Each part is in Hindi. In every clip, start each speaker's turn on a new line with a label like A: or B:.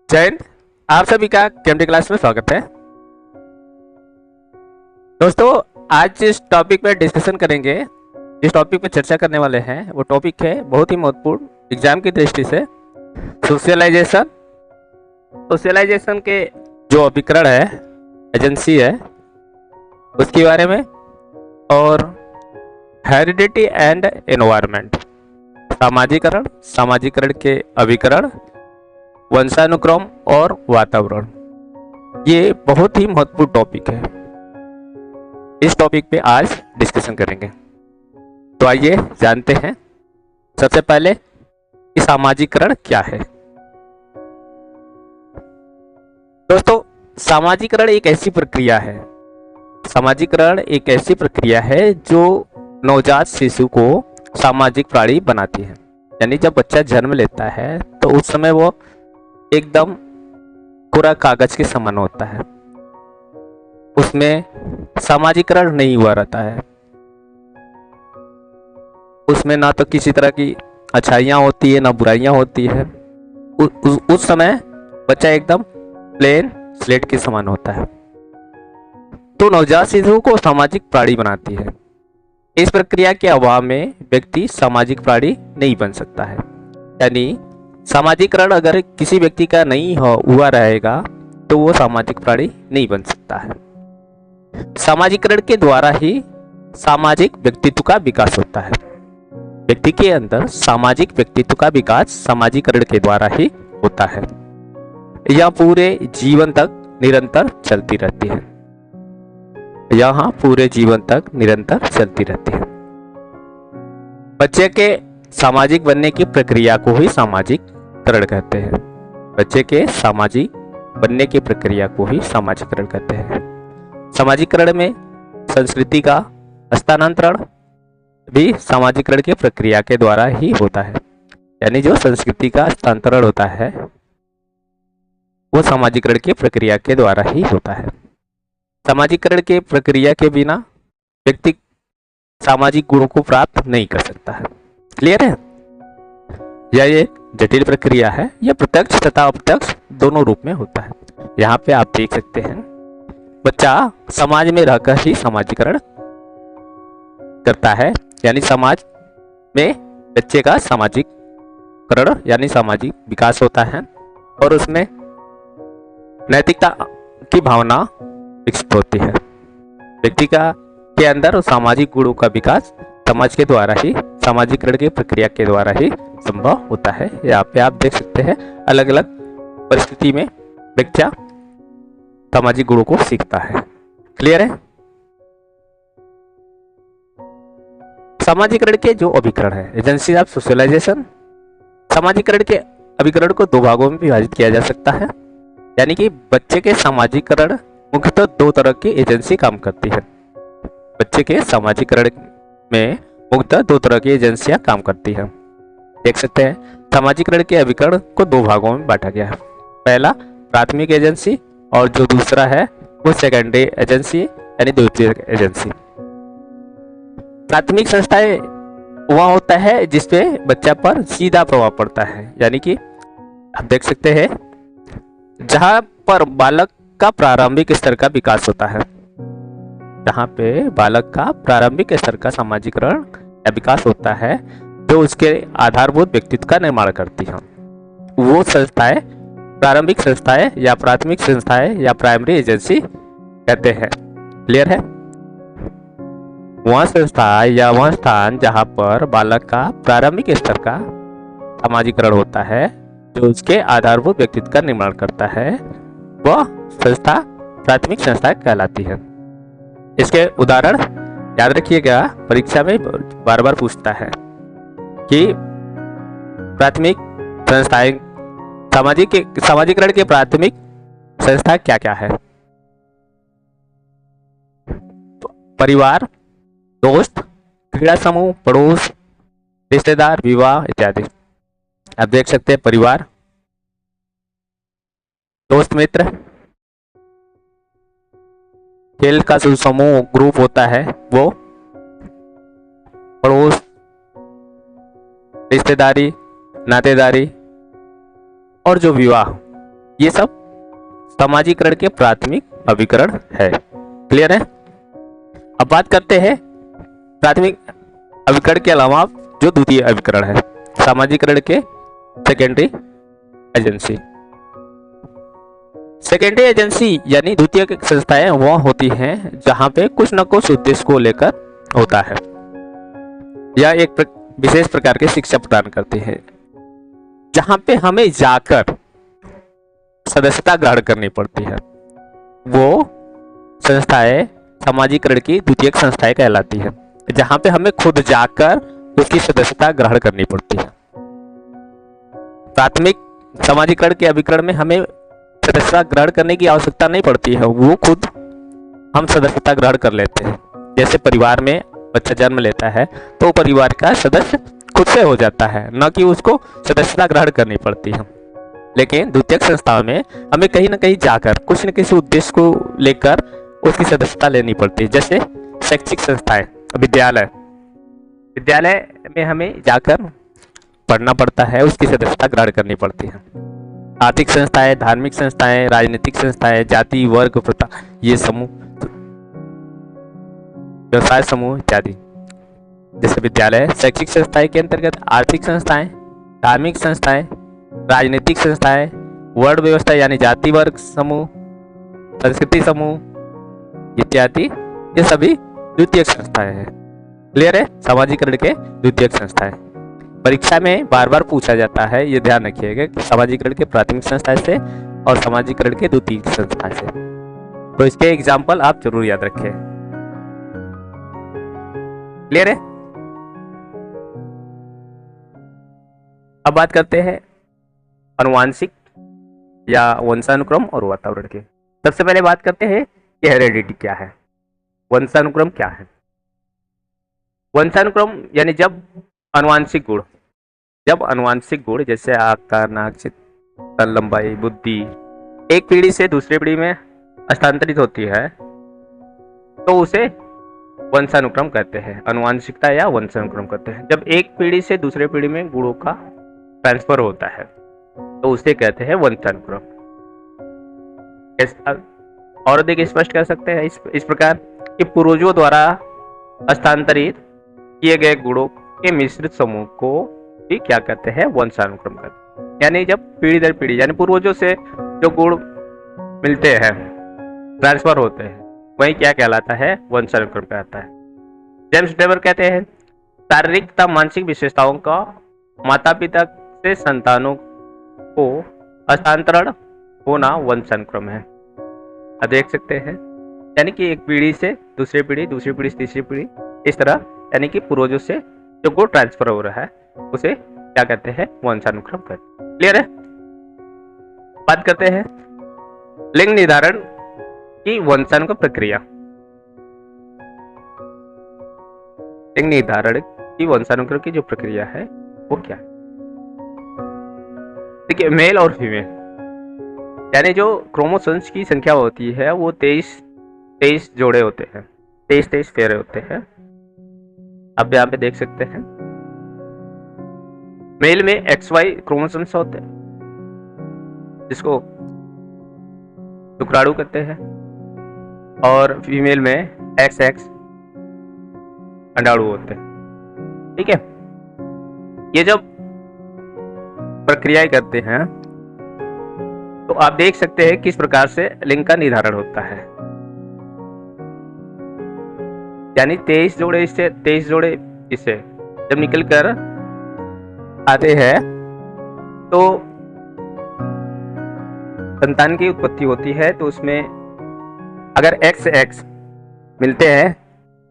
A: जय हिंद। आप सभी का केएमटी क्लास में स्वागत है। दोस्तों, आज जिस टॉपिक पे डिस्कशन करेंगे, जिस टॉपिक पे चर्चा करने वाले हैं, वो टॉपिक है बहुत ही महत्वपूर्ण एग्जाम की दृष्टि से सोशलाइजेशन। सोशलाइजेशन के जो अभिकरण है, एजेंसी है, उसके बारे में, और हेरिडिटी एंड एनवायरनमेंट, सामाजिकरण के अभिकरण, वंशानुक्रम और वातावरण। ये बहुत ही महत्वपूर्ण टॉपिक है। इस टॉपिक पे आज डिस्कशन करेंगे। तो आइए जानते हैं। सबसे पहले कि सामाजिकरण क्या है। दोस्तों, सामाजिकरण एक ऐसी प्रक्रिया है, सामाजिकरण एक ऐसी प्रक्रिया है जो नवजात शिशु को सामाजिक प्राणी बनाती है। यानी जब बच्चा जन्म लेता है तो उस समय वो एकदम पूरा कागज के समान होता है, उसमें सामाजिकरण नहीं हुआ रहता है। उसमें ना तो किसी तरह की अच्छाइयाँ होती है, ना बुराइयाँ होती है। उस समय बच्चा एकदम प्लेन स्लेट के समान होता है। तो नवजात शिशु को सामाजिक प्राणी बनाती है। इस प्रक्रिया के अभाव में व्यक्ति सामाजिक प्राणी नहीं बन सकता है। यानी सामाजिकरण अगर किसी व्यक्ति का नहीं हुआ रहेगा तो वो सामाजिक प्राणी नहीं बन सकता है। सामाजिकरण के द्वारा ही सामाजिक व्यक्तित्व का विकास होता है। व्यक्ति के अंदर सामाजिक व्यक्तित्व का विकास सामाजिकरण के द्वारा ही होता है। यह पूरे जीवन तक निरंतर चलती रहती है। यहाँ पूरे जीवन तक निरंतर चलती रहती है। बच्चे के सामाजिक बनने की प्रक्रिया को ही सामाजिकरण कहते हैं। बच्चे के सामाजिक बनने की प्रक्रिया को ही सामाजिकरण कहते हैं। सामाजिकरण में संस्कृति का हस्तांतरण भी सामाजिकरण की प्रक्रिया के द्वारा ही होता है। यानी जो संस्कृति का हस्तांतरण होता है वो सामाजिकरण की प्रक्रिया के द्वारा ही होता है। सामाजिकरण के प्रक्रिया के बिना व्यक्ति सामाजिक गुणों को प्राप्त नहीं कर सकता है। क्लियर है? यह एक जटिल प्रक्रिया है। यह प्रत्यक्ष तथा अप्रत्यक्ष दोनों रूप में होता है। यहाँ पे आप देख सकते हैं, बच्चा समाज में रहकर ही सामाजिकरण करता है। यानी समाज में बच्चे का सामाजिकरण यानी सामाजिक विकास होता है और उसमें नैतिकता की भावना विकसित होती है। व्यक्ति का के अंदर सामाजिक गुणों का विकास समाज के द्वारा ही, सामाजिकरण की प्रक्रिया के द्वारा ही संभव होता है। यहाँ पे आप देख सकते हैं, अलग अलग परिस्थिति में बच्चा सामाजिक गुणों को सीखता है। क्लियर है? सामाजिकरण के जो अभिकरण है, एजेंसी ऑफ सोशलाइजेशन, सामाजिकरण के अभिकरण को दो भागों में विभाजित किया जा सकता है। यानी कि बच्चे के सामाजिकरण मुख्यतः दो तरह की एजेंसी काम करती है। बच्चे के सामाजिकरण में मुख्यतः दो तरह की एजेंसियां काम करती है। देख सकते हैं, सामाजिकरण के अभिकरण को दो भागों में बांटा गया है। पहला प्राथमिक एजेंसी और जो दूसरा है वो सेकेंडरी एजेंसी यानी द्वितीय एजेंसी। प्राथमिक संस्थाएं वह होता है जिसपे बच्चा पर सीधा प्रभाव पड़ता है। यानी कि आप देख सकते हैं, जहां पर बालक का प्रारंभिक स्तर का विकास होता है, जहाँ पे बालक का प्रारंभिक स्तर का सामाजिकरण या विकास होता है, जो उसके आधारभूत व्यक्तित्व का निर्माण करती है, वो संस्थाएं प्रारंभिक संस्थाएं या प्राथमिक संस्थाएं या प्राइमरी एजेंसी कहते हैं। क्लियर है? वह संस्था या वह स्थान जहाँ पर बालक का प्रारंभिक स्तर का सामाजिकरण होता है, जो उसके आधारभूत व्यक्तित्व का निर्माण करता है, वह संस्था प्राथमिक संस्था कहलाती है। इसके उदाहरण याद रखिएगा, परीक्षा में बार बार पूछता है कि प्राथमिक संस्थाएं, सामाजिकरण के प्राथमिक संस्था क्या क्या है। परिवार, दोस्त, क्रीड़ा समूह, पड़ोस, रिश्तेदार, विवाह इत्यादि। आप देख सकते हैं, परिवार, दोस्त मित्र, खेल का जो समूह ग्रुप होता है वो, पड़ोस, रिश्तेदारी, नातेदारी और जो विवाह ये सब समाजीकरण के प्राथमिक अभिकरण है। क्लियर है? अब बात करते हैं प्राथमिक अभिकरण के अलावा जो द्वितीय अभिकरण है, समाजीकरण के सेकेंडरी एजेंसी। सेकेंडरी एजेंसी यानी द्वितीय संस्थाएं वह होती हैं जहां पे कुछ न कुछ उद्देश्य को लेकर होता है, या एक विशेष प्रकार की शिक्षा प्रदान करती है, जहां पे हमें जाकर सदस्यता ग्रहण करनी पड़ती है। वो संस्थाएं समाजीकरण की द्वितीय संस्थाएं कहलाती है, जहां पे हमें खुद जाकर उसकी सदस्यता ग्रहण करनी पड़ती है। प्राथमिक समाजीकरण के अभिकरण में हमें सदस्यता ग्रहण करने की आवश्यकता नहीं पड़ती है, वो खुद हम सदस्यता ग्रहण कर लेते हैं। जैसे परिवार में बच्चा जन्म लेता है तो परिवार का सदस्य खुद से हो जाता है, न कि उसको सदस्यता ग्रहण करनी पड़ती है। लेकिन द्वितीयक संस्थाओं में हमें कहीं ना कहीं जाकर कुछ न किसी उद्देश्य को लेकर उसकी सदस्यता लेनी पड़ती है। जैसे शैक्षिक संस्थाएं, विद्यालय में हमें जाकर पढ़ना पड़ता है, उसकी सदस्यता ग्रहण करनी पड़ती है। आर्थिक संस्थाएं, धार्मिक संस्थाएं, राजनीतिक संस्थाएं, जाति वर्ग प्रथा, ये समूह, व्यवसाय समूह इत्यादि। जैसे विद्यालय शैक्षिक संस्थाएं के अंतर्गत आर्थिक संस्थाएं, धार्मिक संस्थाएं, राजनीतिक संस्थाएं, वर्ण व्यवस्था यानी जाति वर्ग समूह, संस्कृति समूह इत्यादि, ये सभी द्वितीयक संस्थाएं हैं। क्लियर है? समाजीकरण के द्वितीयक संस्थाएं। परीक्षा में बार बार पूछा जाता है, ये ध्यान रखिएगा कि समाजीकरण के प्राथमिक संस्था से और समाजीकरण के द्वितीय संस्था से। तो इसके एग्जाम्पल आप जरूर याद रखें। क्लियर है? अब बात करते हैं अनुवांशिक या वंशानुक्रम और वातावरण के। सबसे पहले बात करते हैं कि हेरेडिटी क्या है, वंशानुक्रम क्या है। वंशानुक्रम यानी जब अनुवांशिक गुण जैसे आकार, नाक, तन लंबाई, बुद्धि एक पीढ़ी से दूसरी पीढ़ी में हस्तांतरित होती है तो उसे वंशानुक्रम कहते हैं, अनुवांशिकता या वंशानुक्रम कहते हैं। जब एक पीढ़ी से दूसरे पीढ़ी में गुणों का ट्रांसफर होता है तो उसे कहते हैं वंशानुक्रम। और अधिक स्पष्ट कर सकते हैं इस प्रकार कि पूर्वजों द्वारा हस्तांतरित किए गए गुणों के मिश्रित समूह को भी क्या कहते हैं, वंशानुक्रम कहते हैं। यानी जब पीढ़ी दर पीढ़ी यानी पूर्वजों से जो गुण मिलते हैं, ट्रांसफर होते हैं, वही क्या कहलाता है, वंशानुक्रम कहलाता है। जेम्स डेवर कहते हैं शारीरिक तथा मानसिक विशेषताओं का माता पिता से संतानों को हस्तांतरण होना वंशानुक्रम है। अब देख सकते हैं, यानी कि एक पीढ़ी से दूसरी पीढ़ी, दूसरी पीढ़ी से तीसरी पीढ़ी, इस तरह यानी कि पूर्वजों से जो गुण ट्रांसफर हो रहा है उसे क्या कहते हैं, वंशानुक्रम कहते हैं। क्लियर है? बात करते हैं लिंग निर्धारण की वंशानुक्रम प्रक्रिया। लिंग निर्धारण की वंशानुक्रम की जो प्रक्रिया है वो क्या है? देखिए, मेल और फीमेल यानी जो क्रोमोसोम्स की संख्या होती है वो 23 जोड़े होते हैं, 23 फेरे होते हैं। अब यहाँ पे देख सकते हैं मेल में XY क्रोमोसोम्स होते हैं जिसको शुक्राणु कहते हैं, और फीमेल में XX अंडाणु होते हैं। ठीक है? ये जब प्रक्रियाएं करते हैं तो आप देख सकते हैं किस प्रकार से लिंग का निर्धारण होता है। यानी 23 जोड़े इससे 23 जोड़े इससे जब निकल कर आते हैं तो संतान की उत्पत्ति होती है। तो उसमें अगर XX मिलते हैं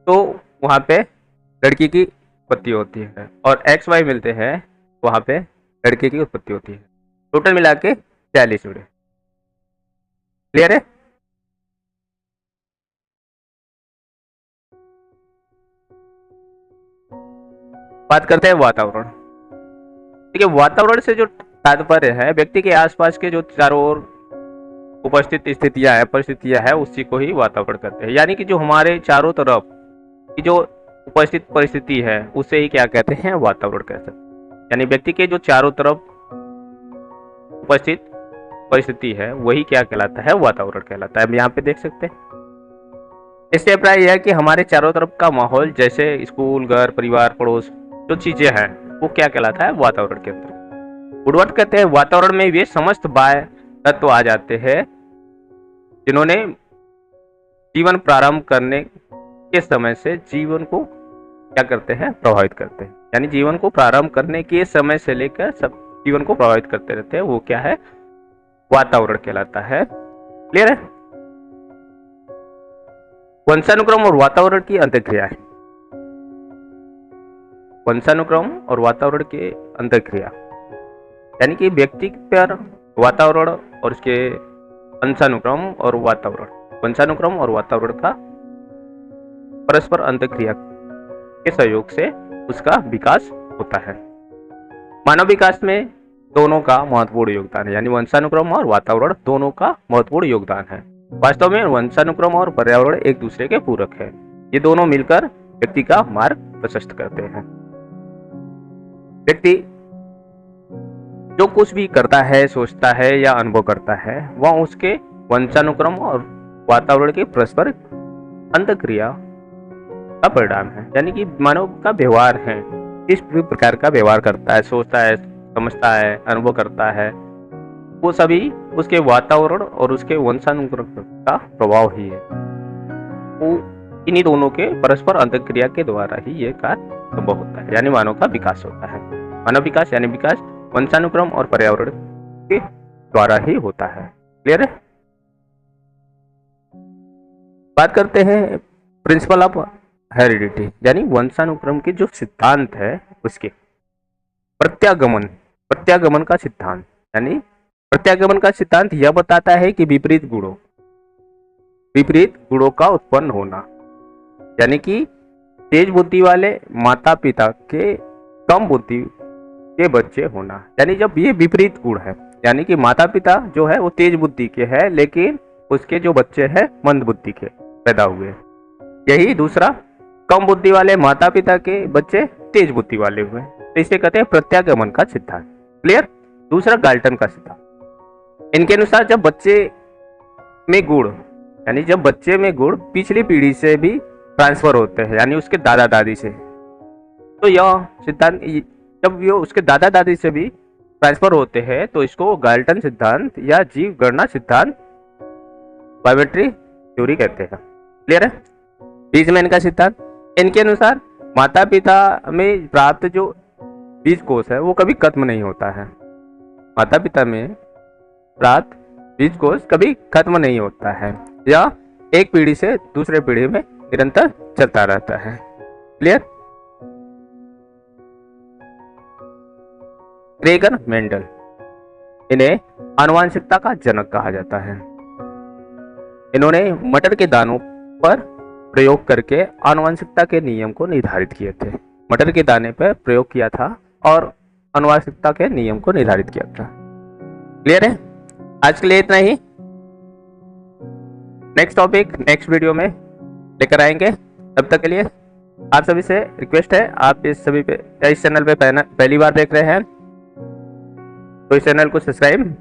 A: तो वहां पे लड़की की उत्पत्ति होती है, और XY मिलते हैं वहां पे लड़के की उत्पत्ति होती है। टोटल मिला के 40 जोड़े। क्लियर है? बात करते हैं वातावरण। ठीक है, वातावरण से जो तात्पर्य है व्यक्ति के आसपास के जो चारों ओर उपस्थित स्थितियां है, परिस्थितियां है, उसी को ही वातावरण कहते हैं। यानी कि जो हमारे चारों तरफ की जो उपस्थित परिस्थिति है उसे ही क्या कहते हैं, वातावरण कहते हैं। यानी व्यक्ति के जो चारों तरफ उपस्थित परिस्थिति है वही क्या कहलाता है, वातावरण कहलाता है। अब यहाँ पे देख सकते हैं। इससे अभिप्राय यह है कि हमारे चारों तरफ का माहौल, जैसे स्कूल, घर, परिवार, पड़ोस, जो चीजें हैं वो क्या कहलाता है, वातावरण के अंदर। वुडवर्ड कहते हैं वातावरण में वे समस्त बाह्य तत्व आ जाते हैं जिन्होंने जीवन प्रारंभ करने के समय से जीवन को क्या करते हैं, प्रभावित करते हैं। यानी जीवन को प्रारंभ करने के समय से लेकर सब जीवन को प्रभावित करते रहते हैं, वो क्या है, वातावरण कहलाता है। क्लियर है। वंशानुक्रम और वातावरण की अंतःक्रिया है। वंशानुक्रम और वातावरण के अंतःक्रिया यानी कि व्यक्ति पर वातावरण और उसके वंशानुक्रम और वातावरण, वंशानुक्रम और वातावरण का परस्पर अंतःक्रिया के सहयोग से उसका विकास होता है। मानव विकास में दोनों का महत्वपूर्ण योगदान है, यानी वंशानुक्रम और वातावरण दोनों का महत्वपूर्ण योगदान है। वास्तव में वंशानुक्रम और पर्यावरण एक दूसरे के पूरक है। ये दोनों मिलकर व्यक्ति का मार्ग प्रशस्त करते हैं। व्यक्ति जो कुछ भी करता है, सोचता है या अनुभव करता है, वह उसके वंशानुक्रम और वातावरण के परस्पर अंतःक्रिया का परिणाम है। यानी कि मानव का व्यवहार है, इस प्रकार का व्यवहार करता है, सोचता है, समझता है, अनुभव करता है, वो सभी उसके वातावरण और उसके वंशानुक्रम का प्रभाव ही है। वो इन्हीं दोनों के परस्पर अंतःक्रिया के द्वारा ही ये कार्य संभव होता है, यानी मानव का विकास होता है। मानव विकास यानी विकास वंशानुक्रम और पर्यावरण के द्वारा ही होता है। क्लियर है। बात करते हैं प्रिंसिपल ऑफ हेरिडिटी, यानी वंशानुक्रम के जो सिद्धांत है उसके प्रत्यागमन का सिद्धांत। यानी प्रत्यागमन का सिद्धांत यह बताता है कि विपरीत गुणों का उत्पन्न होना, यानी कि तेज बुद्धि वाले माता पिता के कम बुद्धि के बच्चे होना। यानी जब ये विपरीत गुण है, यानी कि माता पिता जो है वो तेज बुद्धि के है, लेकिन उसके जो बच्चे हैं मंद बुद्धि के पैदा हुए। यही दूसरा, कम बुद्धि वाले माता पिता के बच्चे तेज बुद्धि वाले हुए, तो इसे कहते हैं प्रत्यागमन का सिद्धांत। क्लियर। दूसरा गाल्टन का सिद्धांत। इनके अनुसार जब बच्चे में गुण, यानी जब बच्चे में गुण पिछली पीढ़ी से भी ट्रांसफर होते हैं, यानी उसके दादा दादी से, तो यह सिद्धांत जब ये उसके दादा दादी से भी ट्रांसफर होते हैं तो इसको गाल्टन सिद्धांत या जीव गणना सिद्धांत, बायोमेट्री थ्योरी कहते हैं। क्लियर है। बीजमैन का सिद्धांत। इनके अनुसार माता पिता में प्राप्त जो बीज कोष है वो कभी खत्म नहीं होता है। माता पिता में प्राप्त बीज कोष कभी खत्म नहीं होता है, या एक पीढ़ी से दूसरे पीढ़ी में निरंतर चलता रहता है। क्लियर। ग्रेगर मेंडल, इन्हें आनुवंशिकता का जनक कहा जाता है। इन्होंने मटर के दानों पर प्रयोग करके आनुवंशिकता के नियम को निर्धारित किए थे। मटर के दाने पर प्रयोग किया था और आनुवंशिकता के नियम को निर्धारित किया था। क्लियर है। आज के लिए इतना ही। नेक्स्ट टॉपिक नेक्स्ट वीडियो में लेकर आएंगे। तब तक के लिए आप सभी से रिक्वेस्ट है, आप इस चैनल पे पहली बार देख रहे हैं तो इस चैनल को सब्सक्राइब,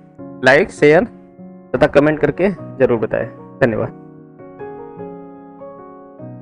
A: लाइक, शेयर तथा कमेंट करके जरूर बताएं। धन्यवाद।